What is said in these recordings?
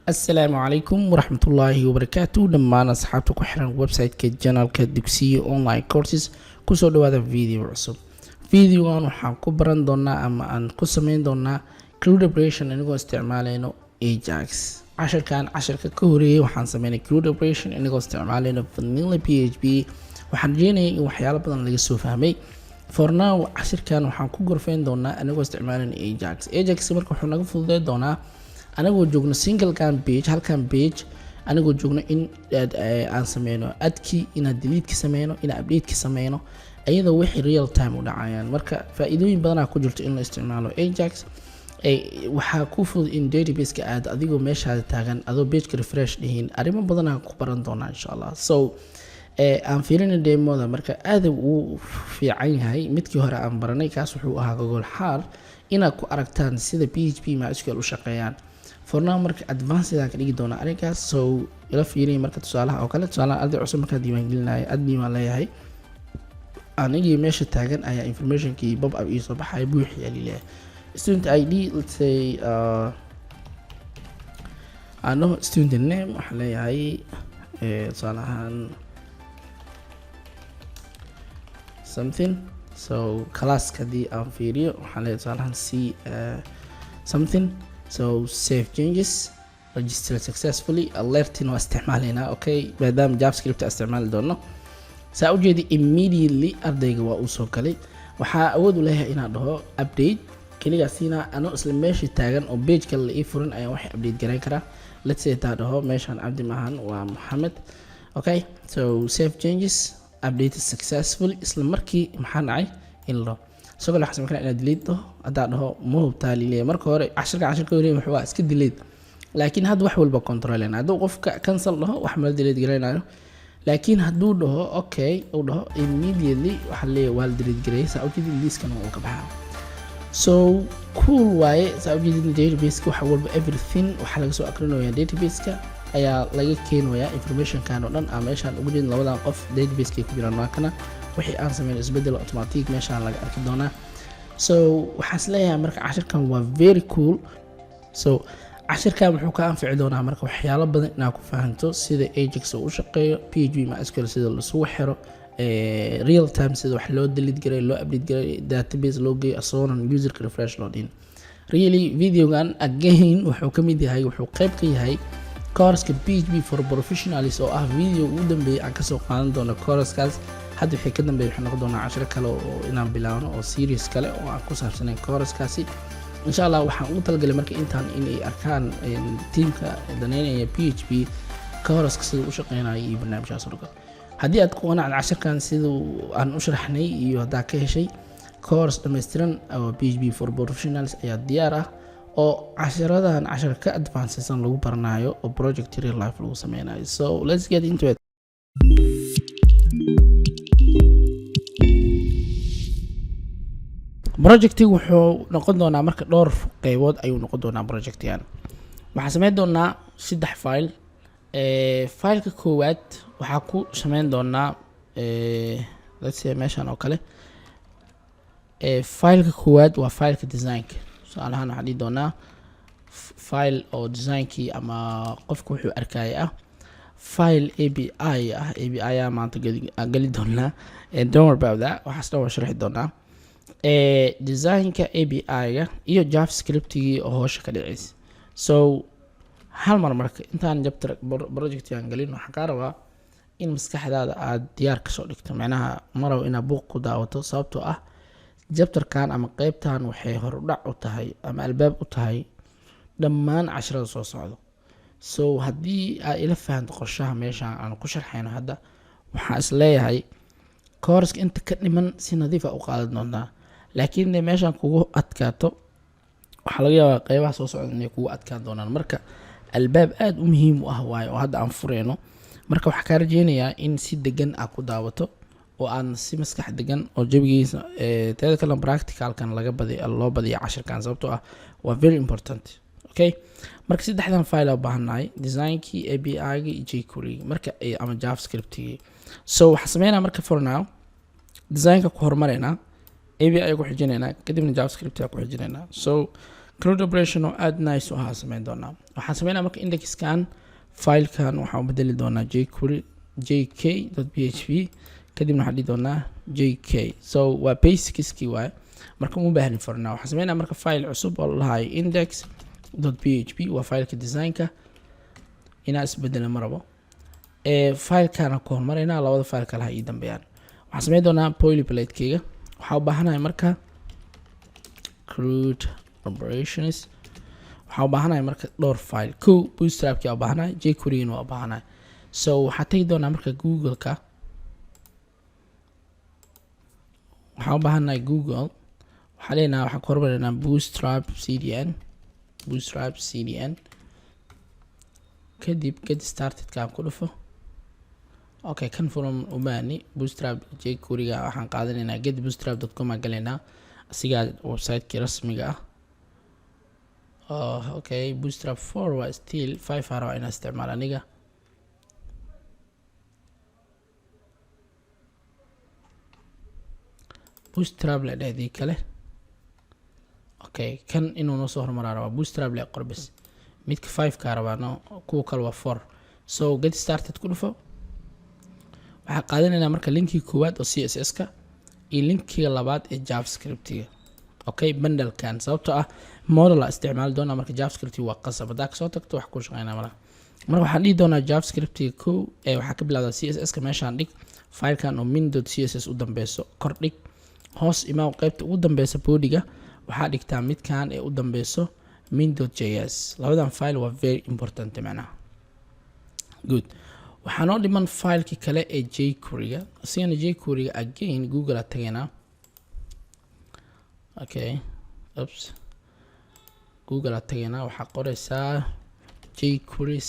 السلام عليكم ورحمة الله وبركاته. دhammaan asxaabta ku xiran website-ka janalka dugsiga online courses kusoo dhawaada video cusub. Videogan waxaan ku baran doonaa ama aan ku sameyn doonaa CRUD Operation inagoo isticmaalayno Ajax. Casharka ka horeeyay waxaan sameynay CRUD Operation inagoo isticmaalayno vanilla PHP. waxaan rajeynayaa in waxyaalo badan laga soo fahmay. For now casharkan waxaan ku gorfeyn doonaa inagoo isticmaalayno Ajax marka wuxuu naga fududeyn doonaa anagoo joogno single page halkan page anagoo joogno in aan sameyno adki ina delete ka sameyno ina update ka sameyno ayadoo wixii real time u dhacayaan. marka faa'iidooyin badan ku jirto in la isticmaalo Ajax. waxaa ku fudud in database ka aad adigoo meeshaada taagan adoo page ka refresh dhihin arrimo badan ku baran doonaa insha Allah. So aan fiirino demoda marka aad uu fiican yahay midkii hore aan baranay kaas wuxuu ahaa gogol xaar inaad ku aragtaan sida PHP MySQL u shaqeeyaan. For now marka advanced ka dhigi doona arigaas. So ila fiiriyo marka tusaalaha oo kale tusaalaha arday cusub marka diiwaan gelinayo admin waan leeyahay anigii meesha taagan ayaa information-kii pop up ii soo baxay buuxii leeyahay student ID. let's say ano student name waxa leeyahay tusaalahan something. So class kadii aan fiiriyo waxa leeyahay tusaalahan c something. So save changes, register successfully, alerting waa isticmaalina. Okay, maadaama JavaScript isticmaali doono saa u jeedi immediately ardayga waa uu soo galay. waxaa awood u leeyahay inaan dhaho update kaligaasina anoo isla meesha taagan oo page kale la ii furan ayaan wax update gareyn karaa. let's say taa dhaho meeshaan cabdi maahan waa Mohammed. Okay, so save changes, update successfully. isla markii maxaa dhacay in la soo gal xasan kana delete do adaa dhaho moobtaa liilee marka hore casharka hore wuxuu waa iska delete laakiin hadda wax walba controlena haduu qofka cancel dhaho wax ma delete gareynayo laakiin haduu dhaho okay uu dhaho immediately waxa leeyahay waa delete gareysa oo kadib list-kan uu ka baxaa. So cool waaye saa u jeedin database-ka wax walba everything waxa laga soo aqrinayaa database-ka ayaa laga keenayaa information-kan oo dhan ama meeshaan ugu jeedin labadan qof database-ka ku jiraan markana wixii aan sameeyay isbedel automatic meeshaan laga arki doonaa. So waxaas leeyahay marka casharkan waa very cool. So casharkan wuxuu ka anfici doonaa marka waxyaalo badan inaad ku fahanto sida Ajax uu shaqeeyo, PHP MySQL sida la soo xiro, real time sida wax loo delete gareeyo, loo update gareeyo, database loo geeyo, asoonan user refresh loo dhiin. Really videogan again wuxuu ka mid yahay wuxuu qayb ka yahay course-ka PHP for professionals oo ah video ugu dambeeyay aan ka soo qaadan doono course-kaas. hadda wixii ka dambeeyay waxaan noqon doonaa cashar kale oo inaan bilaawno oo series kale oo aan ku saabsanay course-kaasi insha Allah. waxaan ugu talagalay marka intaan inay arkaan teamka daneynaya PHP course-ka sida u shaqeynayo iyo barnaamijkaas oo kale. haddii aad ku qanacdo casharkan sida aan u sharaxnay iyo hadaa ka heshay course dhameystiran oo PHP for professionals ayaa diyaar ah oo casharadan cashar ka advanced lagu baranayo oo project real life lagu sameynayo. So let's get into it. projectigu wuxuu noqon doonaa marka dhowr qaybood ayuu noqon doonaa projectigan. waxaan sameyn doonaa 3 file. fileka koowaad waxaa ku sameyn doonaa let's say meeshaan oo kale fileka koowaad waa fileka design-ka. tusaalahaan waxaan dhihi doonaa file oo design-kii ama qofku wuxuu arkaya ah file API ah. API maanta gali doonaa don't worry about that waxaas dhan waan sharxi doonaa. design-ka API-ga iyo JavaScript-gii oo hoosha ka dhacaysa. So hal mar marka intaan chapter project-aan galin waxaan ka rabaa in maskaxdaada aad diyaar ka soo dhigto macnaha maraw inaad buuq ku daawato sababtoo ah chapter-kan ama qaybtan waxay hor u dhac u tahay ama albaab u tahay dhammaan casharada soo socdo. So haddii aad ila fahanto qorshaha meeshaan aan ku sharxayno hadda waxaan is leeyahay course-ka inta ka dhiman si nadiif ah u qaadan doontaa laakiin meeshaan kugu adkaato waxa laga yaabaa qaybaha soo socda inay kugu adkaan doonaan. marka albaab aad u muhiim u ah waayo oo hadda aan fureyno marka waxaan ka rajeynayaa in si degan aad ku daawato oo aan si maskax degan oo jawigiisa teeda kale practicalkan loo badiyo casharkan sababtoo ah waa very important. Okay, marka saddexdan file u baahanahay design-kii API-ga iyo jQuery marka ama JavaScript-gii. So waxaan sameynaa marka for now design-ka ku hormarayna API ku xijinayna kadibna JavaScript ku xijinayna. So CRUD operation oo aad nice u ah sameyn doonaa. waxaan sameynaa marka indexkan filekan waxaan bedeli doonaa jk.php kadibna waxaan dhigi doonaa jk. so waa basicski waay marka uma baahnin for now. waxaan sameynaa marka file cusub oo la lahayo index.php waa fileka designka inaa isbedelo ma rabo. filekan ku hormarinaa labada file kala ha ii dambeeyaan. waxaan sameyn doonaa boilerplate-keyga. waxaa u baahanahay marka CRUD operations. waxaa u baahanahay marka dhowr file. bootstrap-ki u baahanahay, jQuery-na waa u baahanahay. so waxaa tagi doonaa marka Google-ka. waxaa u baahanahay Google. waxaa leenahay waxaan ku hormarinaa bootstrap cdn kadib get started-ka ku dhufo. okay kan from umani bootstrap jQuery-ga waxaan qaadanaynaa get bootstrap.com aan galaynaa asiga website-ki rasmiga ah. okay bootstrap 4 waa still 5 ara inaan isticmaal aniga. bootstrap la dhahdi kale. okay kan inuu noo soo hormaraa waa bootstrap la qorbis midka 5 ka rabaano kuwa kale waa 4. so get started ku dhufo. waxaan qaadanaynaa marka linkiga koowaad oo css-ka iyo linkiga labaad ee javascript-ga. okay bundle-kan sababtoo ah model aan isticmaali doonaa marka javascript waa qasab hadaa kasoo tagto wax ku shaqeynaa malaha. marka waxaan dhihi doonaa javascript-ga waxaa ka bilowdaa css-ka meeshaan dhig filekan oo min.css u dambeyso kor dhig hoos imaa qaybta ugu dambeysa body-ga waxaa dhigtaa midkan ee u dambeyso min.js. labadan file waa very important macnaha. good waxaa noo dhiman fileki kale ee jQuery-ga. asigana jQuery-ga again Google a tagaynaa. okay Google a tagaynaa waxaa qoraysaa jQuery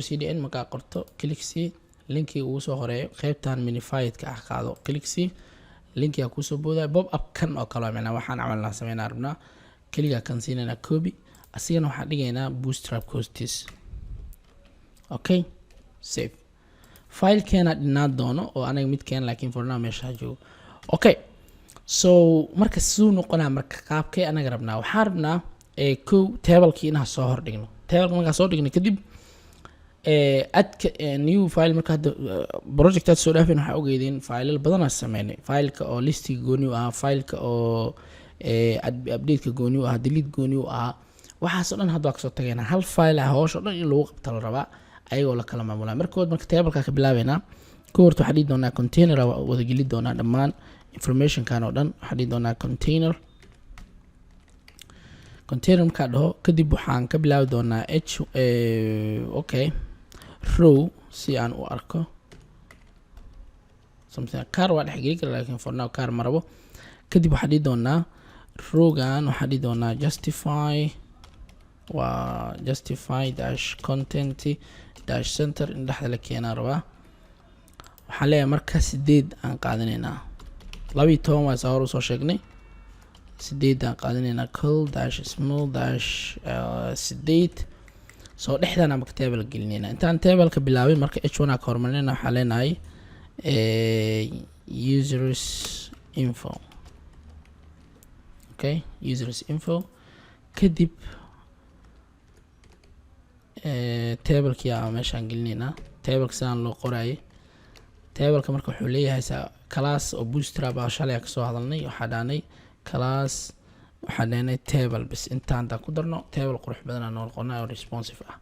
cdn markaa qorto click-si linkiga ugu soo horeeyo qaybtan minified-ka ah qaado click-si linkiga kusoo boodaya bob up kan oo kale macnaha waxaan camalnaa sameynaa rabnaa kaliya kan siinayna copy asigana waxaan dhigaynaa bootstrap hostes. okay save filekeena dhinaan doono oo anaga midkeen laakiin for now meesha joogo. okay so marka suu noqonaa marka qaabkee anaga rabnaa waxaan rabnaa table-kii inaan soo hordhigno. table markaan soo dhigno kadib adka new file marka hadda project-aad soo dhaafeen waxaa ogeydeen file badan aan sameynay. fileka oo listiga gooni u ahaa, fileka oo update-ka gooni u ahaa, delete gooni u ahaa, waxaasoo dhan hadda waa kasoo tagaynaa. hal file ah hawsha dhan in lagu qabta la rabaa ayagoo la kala maamulaa. markood marka table-ka ka bilaabeynaa ka horta waxaa dhihi doonaa container wada geli doonaa dhammaan information-kan oo dhan. waxaa dhihi doonaa container markaa dhaho kadib waxaan ka bilaabi doonaa okay row si aan u arko something car waa dhexgeli kara laakiin for now car ma rabo. kadib waxaa dhihi doonaa rowgan waxaa dhihi doonaa justify dash content dash center in dhexda la keenaa rabaa. waxaan leeyahay marka 8 aan qaadanaynaa 12 waa hore usoo sheegnay 8 aan qaadanaynaa col dash small dash 8 soo dhexdan ama table gelinayna. intaan table-ka bilaabin marka h1 ka hormarinayna waxaa leenahay users info. okay users info kadib table-kii aan meeshaan gelinaynaa. table-ka sidaan loo qoraayo table-ka marka wuxuu leeyahay class oo bootstrap ah shalay ka soo hadalnay. waxaa dhaanay class waxaa dhaanay table bas intaan ku darno table qurux badan aan noqonaa oo responsive ah.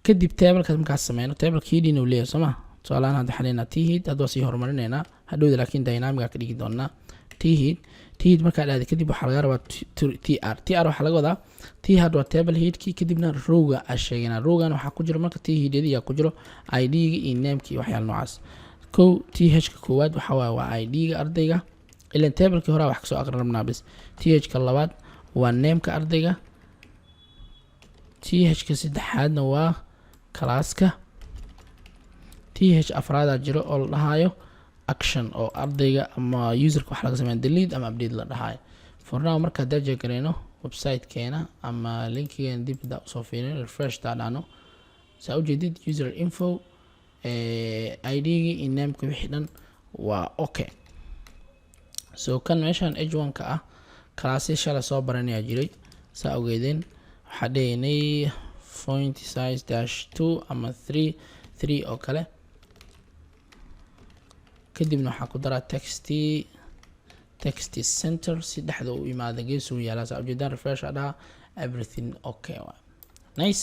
kadib table-ka markaas sameyno table-ka heading uu leeyahay soma su'aalahan hadda xalina t-head hadda sii hormarinaynaa hadhowda laakiin dynamic ka dhigi doonaa t-head marka aad kadib waxa laga rabaa tr waxa laga wadaa t-head waa table head-ki kadibna row-ga aan sheegnaa. row-gan waxa ku jira marka t-head-yada ku jiro id-ga iyo name-ki iyo waxyaalo noocaas. th-ka koowaad waxa waa id-ga ardayga ilan table-ki hore wax ka soo aqrin rabnaa bas. th-ka labaad waa name-ka ardayga. th-ka saddexaadna waa class-ka. th afraad jiro oo la dhahayo action oo ardayga ama user-ka wax laga sameeyo delete ama update la dhahayo. for now marka daja gareeno website-keena ama linkigeena dib u soo fiirino refresh daadano saa u jeedid user info id-ga iyo name-ka wixii dhan waa okay. so kan meeshaan h1 ka ah class shala soo baranaya jiray saa ogeedeen waxaa dhaynay font size -2 ama 3 oo kale kadibna waxaa ku daraa text center si dhexda u imaada geesu yaala saa ujeedaan refresh dhaha everything okay nice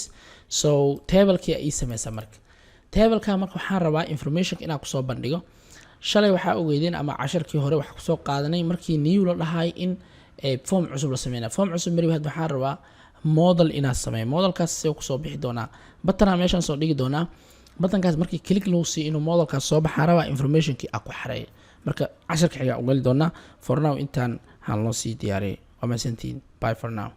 so table-kii ay sameeysa marka table-ka marka waxaan rabaa information inaan ku soo bandhigo shalay waxaa ogeydeen ama casharkii hore waxa ku soo qaadanay markii new la dhahay in form cusub la sameeyna form cusub mari had waxaan rabaa model inaan sameeyo modelkaas soo ku soo bixi doona button meeshan soo dhigi doona buttonkaas markii click loo siiyo inuu modelkaas soo baxaa rabaa information-kii aku xareeyo marka casharka xiga u gali doona for now intaan hal loo sii diyaariyay waa maasantiin bye for now